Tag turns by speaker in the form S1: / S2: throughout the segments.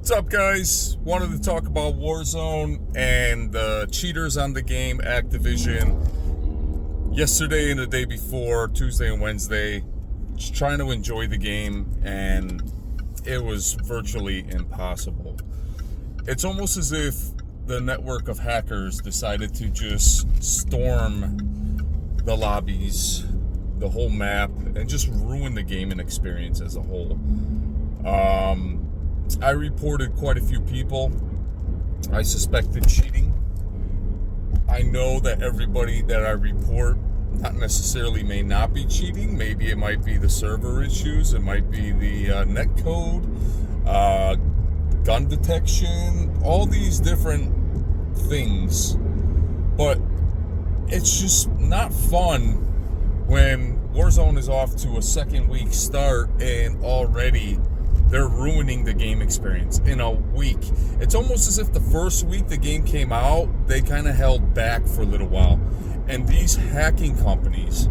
S1: What's up, guys? Wanted to talk about Warzone and the cheaters on the game, Activision. Yesterday and the day before, Tuesday and Wednesday, just trying to enjoy the game, and it was virtually impossible. It's almost as if the network of hackers decided to just storm the lobbies, the whole map, and just ruin the gaming experience as a whole. I reported quite a few people I suspected cheating. I know that everybody that I report not necessarily may not be cheating. Maybe it might be the server issues, it might be the net code, gun detection, all these different things. But it's just not fun when Warzone is off to a second week start and already they're ruining the game experience in a week. It's almost as if the first week the game came out, they kind of held back for a little while. And these hacking companies,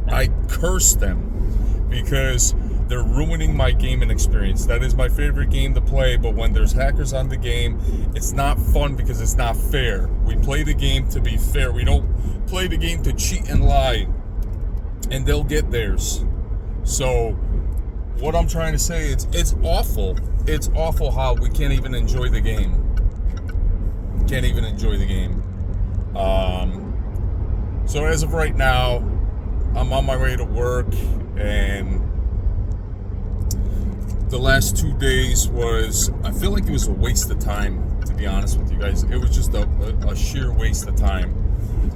S1: I curse them because they're ruining my gaming experience. That is my favorite game to play, but when there's hackers on the game, it's not fun because it's not fair. We play the game to be fair. We don't play the game to cheat and lie, and they'll get theirs. So what I'm trying to say is it's awful. It's awful how we can't even enjoy the game. Can't even enjoy the game. So as of right now, I'm on my way to work, and the last 2 days I feel like it was a waste of time, to be honest with you guys. It was just a sheer waste of time.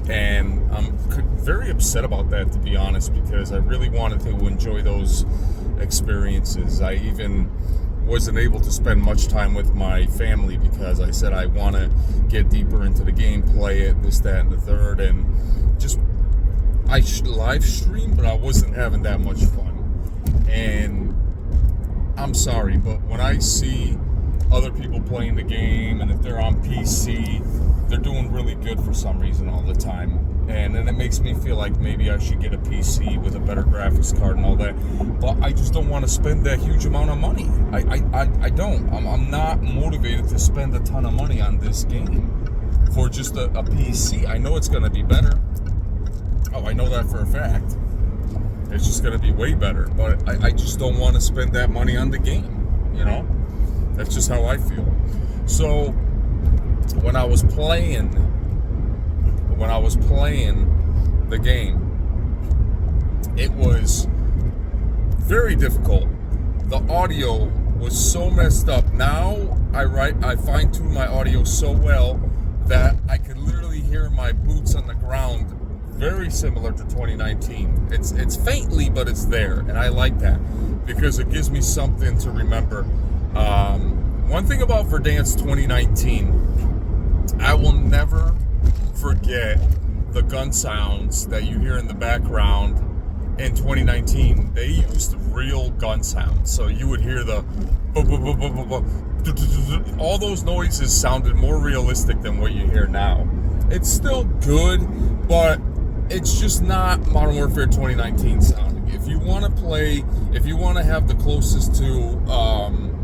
S1: And I'm very upset about that, to be honest, because I really wanted to enjoy those experiences. I even wasn't able to spend much time with my family because I said I want to get deeper into the game, play it, this, that, and the third, and just I live stream, but I wasn't having that much fun. And I'm sorry, but when I see other people playing the game, and if they're on PC, they're doing really good for some reason all the time. And then it makes me feel like maybe I should get a PC with a better graphics card and all that. But I just don't want to spend that huge amount of money. I don't. I'm not motivated to spend a ton of money on this game for just a PC. I know it's going to be better. Oh, I know that for a fact. It's just going to be way better. But I just don't want to spend that money on the game, you know? That's just how I feel. So when I was playing the game, it was very difficult. The audio was so messed up. Now I fine-tune my audio so well that I could literally hear my boots on the ground, very similar to 2019. It's faintly, but it's there, and I like that because it gives me something to remember. One thing about Verdansk 2019, I will never forget the gun sounds that you hear in the background. In 2019, they used real gun sounds. So you would hear the all those noises sounded more realistic than what you hear now. It's still good, but it's just not Modern Warfare 2019 sounding. If you want to have the closest to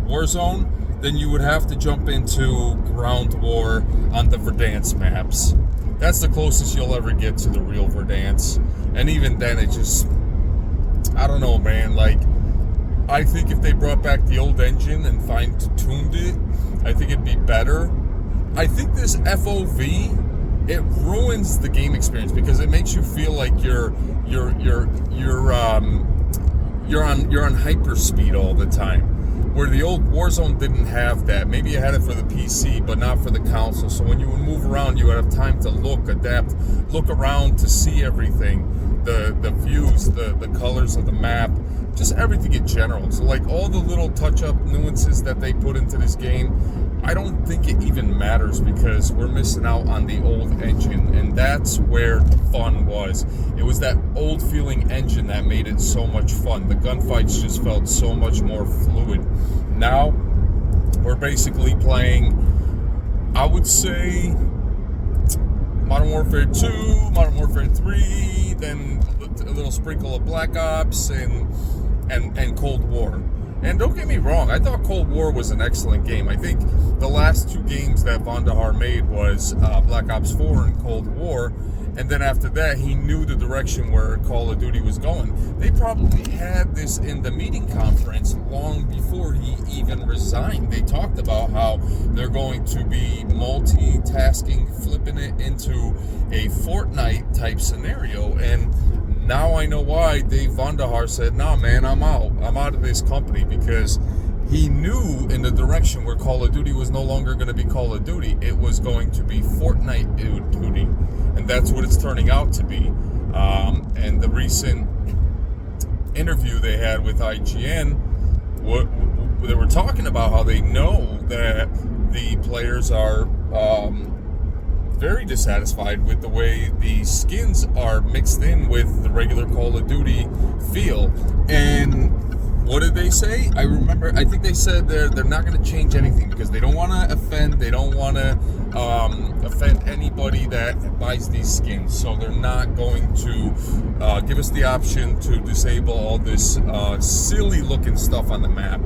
S1: Warzone, then you would have to jump into Ground War on the Verdansk maps. That's the closest you'll ever get to the real Verdansk. And even then, it just, I don't know, man. Like, I think if they brought back the old engine and fine-tuned it, I think it'd be better. I think this FOV, it ruins the game experience because it makes you feel like you're on hyperspeed all the time. Where the old Warzone didn't have that. Maybe you had it for the PC, but not for the console. So when you would move around, you would have time to look, adapt, look around to see everything. The views, the colors of the map, just everything in general. So like all the little touch-up nuances that they put into this game, I don't think it even matters because we're missing out on the old engine, and that's where the fun was. It was that old feeling engine that made it so much fun. The gunfights just felt so much more fluid. Now, we're basically playing, I would say, Modern Warfare 2, Modern Warfare 3, then a little sprinkle of Black Ops, and Cold War. And don't get me wrong, I thought Cold War was an excellent game. I think the last 2 games that Verdansk made was Black Ops 4 and Cold War. And then after that, he knew the direction where Call of Duty was going. They probably had this in the meeting conference long before he even resigned. They talked about how they're going to be multitasking, flipping it into a Fortnite type scenario. And now I know why Dave Verdansk said, nah, man, I'm out. I'm out of this company, because he knew in the direction where Call of Duty was no longer going to be Call of Duty. It was going to be Fortnite Duty. And that's what it's turning out to be. And the recent interview they had with IGN, they were talking about how they know that the players are very dissatisfied with the way the skins are mixed in with the regular Call of Duty feel. And what did they say? I think they said they're not going to change anything because they don't want to offend. They don't want to offend anybody that buys these skins. So they're not going to give us the option to disable all this silly looking stuff on the map.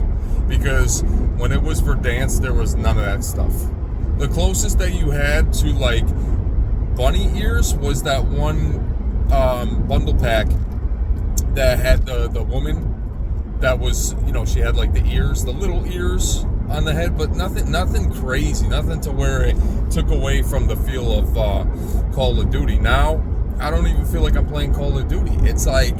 S1: Because when it was Verdansk, there was none of that stuff. The closest that you had to like bunny ears was that one bundle pack that had the woman that was, she had like the ears, the little ears on the head, but nothing crazy, nothing to where it took away from the feel of Call of Duty. Now, I don't even feel like I'm playing Call of Duty. It's like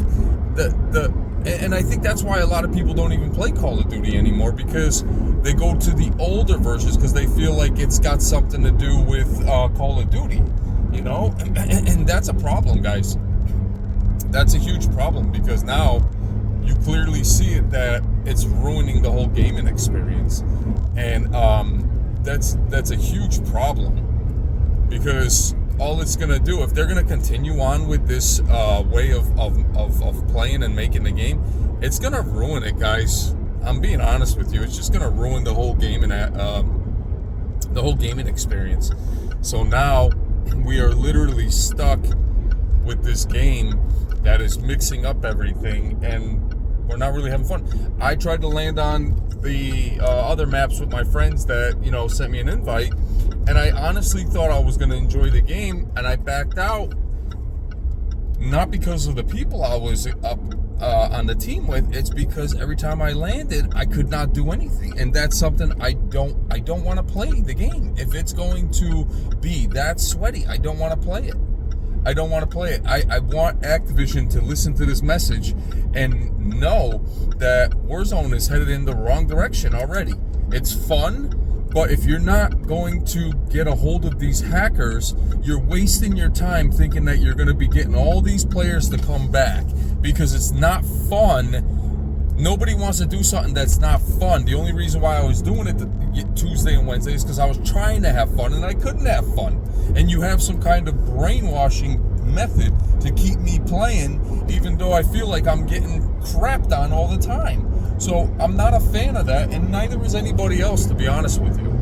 S1: and I think that's why a lot of people don't even play Call of Duty anymore, because they go to the older versions because they feel like it's got something to do with Call of Duty, and that's a problem, guys. That's a huge problem, because now you clearly see it that it's ruining the whole gaming experience, and that's a huge problem, because all it's gonna do, if they're gonna continue on with this way of playing and making the game, it's gonna ruin it, guys. I'm being honest with you. It's just gonna ruin the whole gaming experience. So now we are literally stuck with this game that is mixing up everything, and we're not really having fun. I tried to land on the other maps with my friends that, sent me an invite, and I honestly thought I was going to enjoy the game, and I backed out, not because of the people I was up on the team with. It's because every time I landed, I could not do anything, and that's something I don't want to play the game. If it's going to be that sweaty, I don't want to play it. I don't want to play it. I want Activision to listen to this message and know that Warzone is headed in the wrong direction already. It's fun, but if you're not going to get a hold of these hackers, you're wasting your time thinking that you're going to be getting all these players to come back, because it's not fun. Nobody wants to do something that's not fun. The only reason why I was doing it Tuesday and Wednesday is because I was trying to have fun, and I couldn't have fun. And you have some kind of brainwashing method to keep me playing, even though I feel like I'm getting crapped on all the time. So I'm not a fan of that, and neither is anybody else, to be honest with you.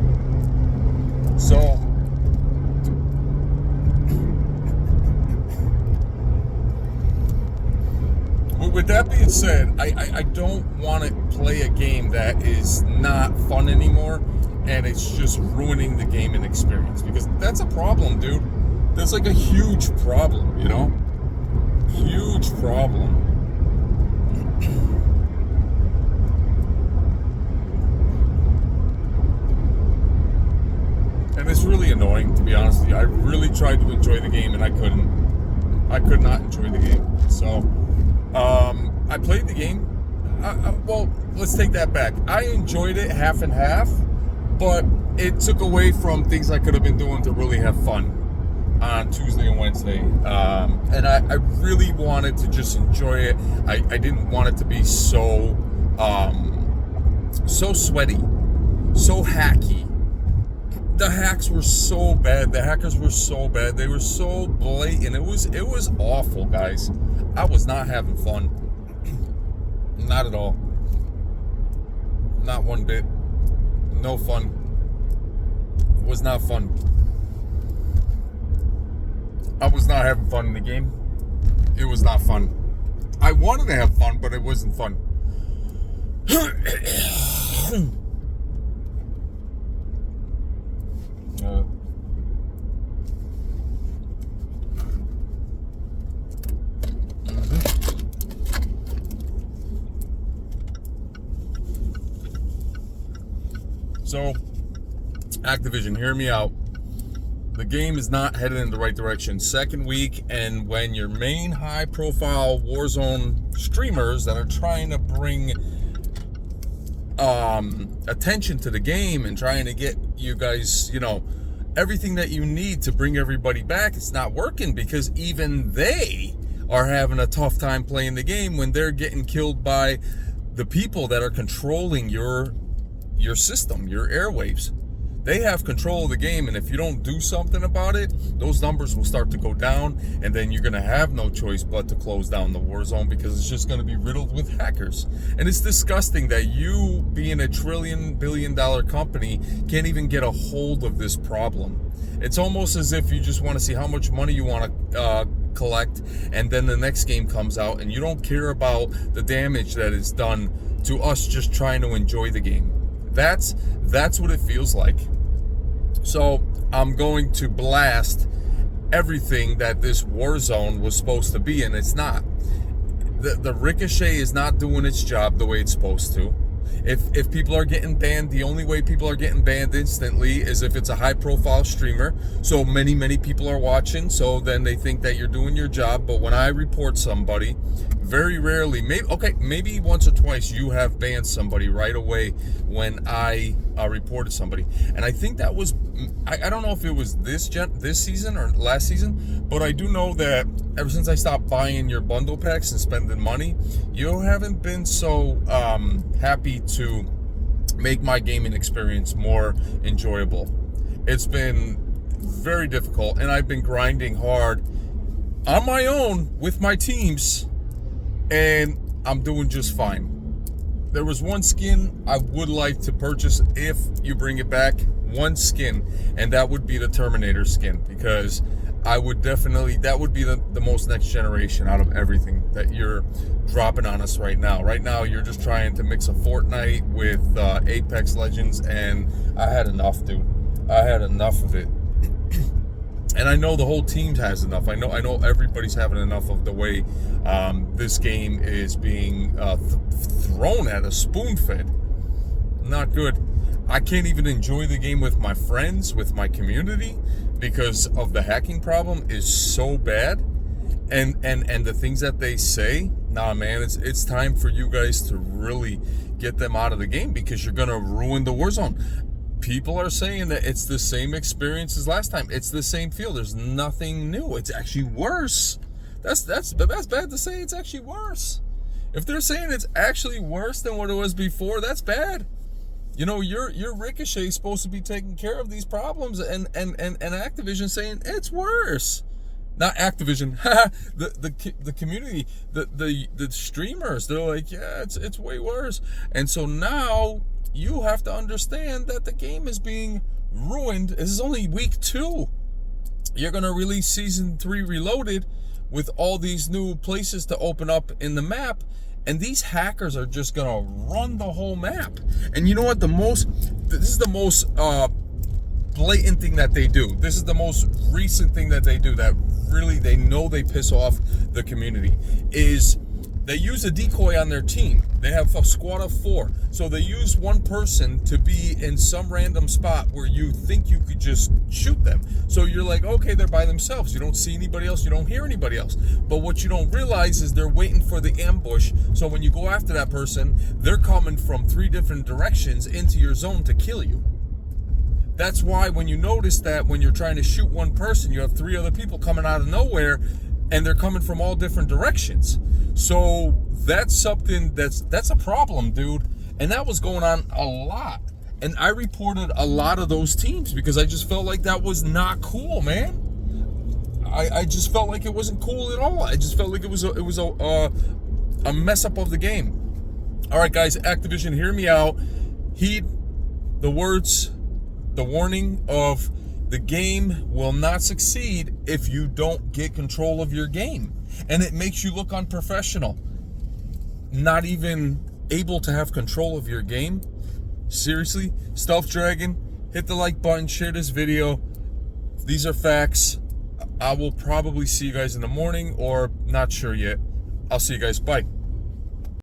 S1: So with that being said, I don't want to play a game that is not fun anymore, and it's just ruining the gaming experience, because that's a problem, dude. That's like a huge problem, Huge problem. And it's really annoying, to be honest with you. I really tried to enjoy the game, and I couldn't. I could not enjoy the game. So I played the game. Well, let's take that back. I enjoyed it half and half, but it took away from things I could have been doing to really have fun on Tuesday and Wednesday. And I really wanted to just enjoy it. I didn't want it to be so sweaty, so hacky. The hacks were so bad. The hackers were so bad. They were so blatant. It was awful, guys. I was not having fun. Not at all. Not one bit. No fun. It was not fun. I was not having fun in the game. It was not fun. I wanted to have fun, but it wasn't fun. So, Activision, hear me out. The game is not headed in the right direction. Second week, and when your main high-profile Warzone streamers that are trying to bring attention to the game and trying to get you guys, everything that you need to bring everybody back, it's not working because even they are having a tough time playing the game when they're getting killed by the people that are controlling your system, your airwaves. They have control of the game, and if you don't do something about it, those numbers will start to go down, and then you're going to have no choice but to close down the war zone because it's just going to be riddled with hackers. And it's disgusting that you, being a billion-dollar company, can't even get a hold of this problem. It's almost as if you just want to see how much money you want to collect, and then the next game comes out, and you don't care about the damage that is done to us just trying to enjoy the game. That's what it feels like. So I'm going to blast everything that this war zone was supposed to be, and it's not. The Ricochet is not doing its job the way it's supposed to. If people are getting banned, the only way people are getting banned instantly is if it's a high-profile streamer. So many people are watching, so then they think that you're doing your job. But when I report somebody, very rarely, maybe once or twice, you have banned somebody right away when I reported somebody. And I think that was, I don't know if it was this season or last season, but I do know that ever since I stopped buying your bundle packs and spending money, you haven't been so happy to make my gaming experience more enjoyable. It's been very difficult, and I've been grinding hard on my own with my teams, and I'm doing just fine. There was one skin I would like to purchase if you bring it back, one skin, and that would be the Terminator skin, because I would definitely, that would be the most next generation out of everything that you're dropping on us right now. Right now, you're just trying to mix a Fortnite with Apex Legends, and I had enough, dude. I had enough of it. And I know the whole team has enough. I know everybody's having enough of the way this game is being thrown at us, spoon-fed. Not good. I can't even enjoy the game with my friends, with my community, because of the hacking problem is so bad. And the things that they say, nah, man, it's time for you guys to really get them out of the game, because you're gonna ruin the Warzone. People are saying that it's the same experience as last time. It's the same feel. There's nothing new. It's actually worse. That's bad to say. It's actually worse. If they're saying it's actually worse than what it was before, that's bad. Your Ricochet is supposed to be taking care of these problems, and Activision saying it's worse. Not Activision, the community, the streamers. They're like, yeah, it's way worse. And so now you have to understand that the game is being ruined. This is only week 2. You're gonna release season 3 Reloaded with all these new places to open up in the map. And these hackers are just gonna run the whole map. And you know what? This is the most blatant thing that they do. This is the most recent thing that they do that really they know they piss off the community, is they use a decoy on their team. They have a squad of 4. So they use one person to be in some random spot where you think you could just shoot them. So you're like, okay, they're by themselves. You don't see anybody else. You don't hear anybody else. But what you don't realize is they're waiting for the ambush. So when you go after that person, they're coming from 3 different directions into your zone to kill you. That's why when you notice that when you're trying to shoot one person, you have 3 other people coming out of nowhere, and they're coming from all different directions. So that's something that's a problem, dude. And that was going on a lot. And I reported a lot of those teams because I just felt like that was not cool, man. I just felt like it wasn't cool at all. I just felt like it was a mess up of the game. All right, guys, Activision, hear me out. Heed the words, the warning of the game will not succeed if you don't get control of your game. And it makes you look unprofessional. Not even able to have control of your game, seriously, Stealth Dragon, hit the like button, share this video. These are facts. I will probably see you guys in the morning, or not sure yet. I'll see you guys. Bye.